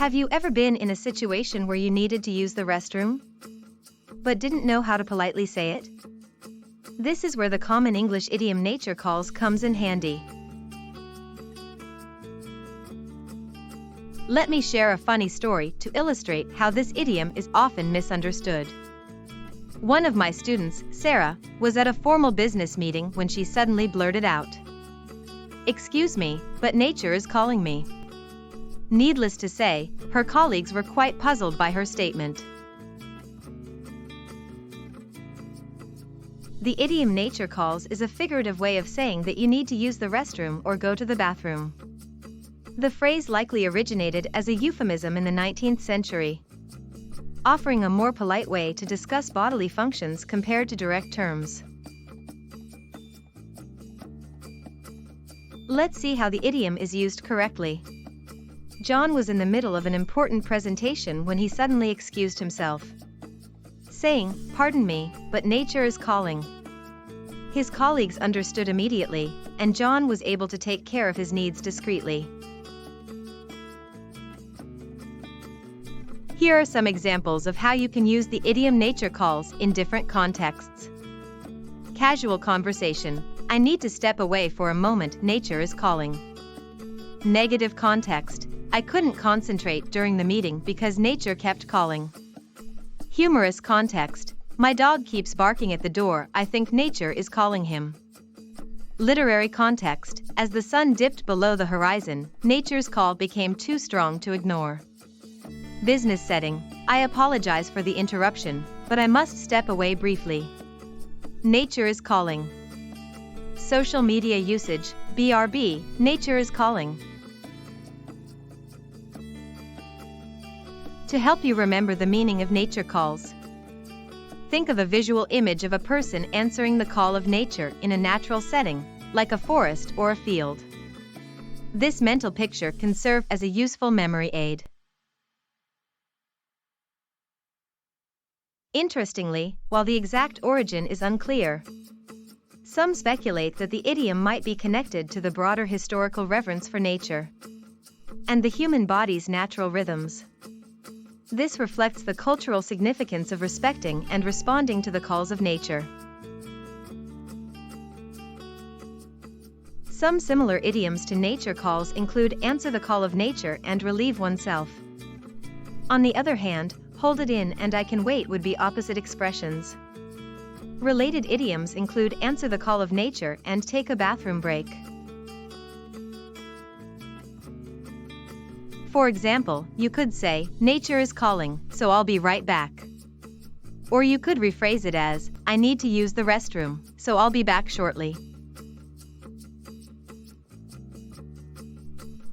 Have you ever been in a situation where you needed to use the restroom, but didn't know how to politely say it? This is where the common English idiom nature calls comes in handy. Let me share a funny story to illustrate how this idiom is often misunderstood. One of my students, Sarah, was at a formal business meeting when she suddenly blurted out, "Excuse me, but nature is calling me." Needless to say, her colleagues were quite puzzled by her statement. The idiom nature calls is a figurative way of saying that you need to use the restroom or go to the bathroom. The phrase likely originated as a euphemism in the 19th century, offering a more polite way to discuss bodily functions compared to direct terms. Let's see how the idiom is used correctly. John was in the middle of an important presentation when he suddenly excused himself, saying, "Pardon me, but nature is calling." His colleagues understood immediately, and John was able to take care of his needs discreetly. Here are some examples of how you can use the idiom nature calls in different contexts. Casual conversation. I need to step away for a moment, nature is calling. Negative context. I couldn't concentrate during the meeting because nature kept calling. Humorous context. My dog keeps barking at the door, I think nature is calling him. Literary context. As the sun dipped below the horizon, nature's call became too strong to ignore. Business setting. I apologize for the interruption, but I must step away briefly. Nature is calling. Social media usage. BRB. Nature is calling. To help you remember the meaning of nature calls, think of a visual image of a person answering the call of nature in a natural setting, like a forest or a field. This mental picture can serve as a useful memory aid. Interestingly, while the exact origin is unclear, some speculate that the idiom might be connected to the broader historical reverence for nature and the human body's natural rhythms. This reflects the cultural significance of respecting and responding to the calls of nature. Some similar idioms to nature calls include answer the call of nature and relieve oneself. On the other hand, hold it in and I can wait would be opposite expressions. Related idioms include answer the call of nature and take a bathroom break. For example, you could say, "Nature is calling, so I'll be right back." Or you could rephrase it as, "I need to use the restroom, so I'll be back shortly."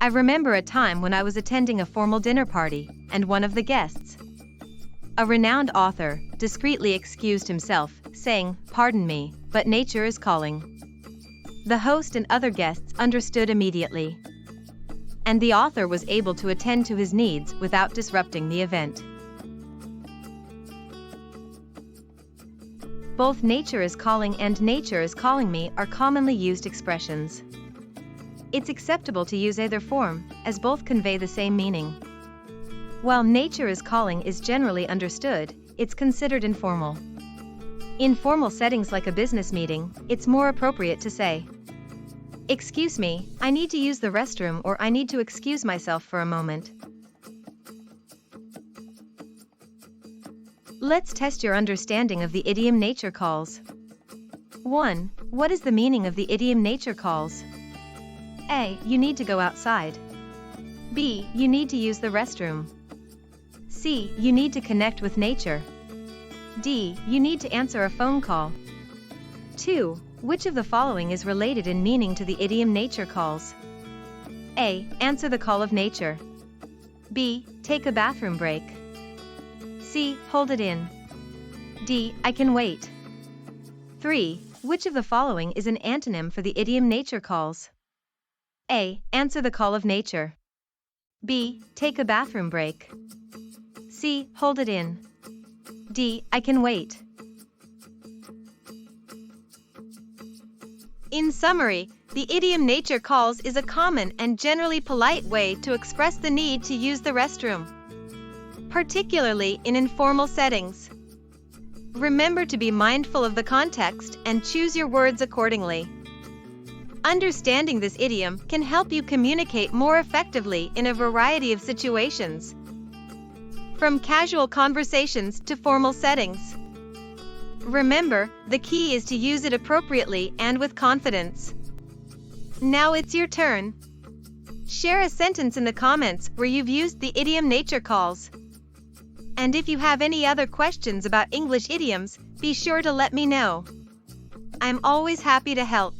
I remember a time when I was attending a formal dinner party, and one of the guests, a renowned author, discreetly excused himself, saying, "Pardon me, but nature is calling." The host and other guests understood immediately, and the author was able to attend to his needs without disrupting the event. Both nature is calling and nature is calling me are commonly used expressions. It's acceptable to use either form, as both convey the same meaning. While nature is calling is generally understood, it's considered informal. In formal settings like a business meeting, it's more appropriate to say, "Excuse me, I need to use the restroom," or "I need to excuse myself for a moment." Let's test your understanding of the idiom nature calls. 1. What is the meaning of the idiom nature calls? A. You need to go outside. B. You need to use the restroom. C. You need to connect with nature. D. You need to answer a phone call. 2. Which of the following is related in meaning to the idiom nature calls? A. Answer the call of nature. B. Take a bathroom break. C. Hold it in. D. I can wait. 3. Which of the following is an antonym for the idiom nature calls? A. Answer the call of nature. B. Take a bathroom break. C. Hold it in. D. I can wait. In summary, The idiom nature calls is a common and generally polite way to express the need to use the restroom, particularly in informal settings. Remember to be mindful of the context and choose your words accordingly. Understanding this idiom can help you communicate more effectively in a variety of situations, from casual conversations to formal settings. Remember, the key is to use it appropriately and with confidence. Now it's your turn. Share a sentence in the comments where you've used the idiom nature calls. And if you have any other questions about English idioms, be sure to let me know. I'm always happy to help.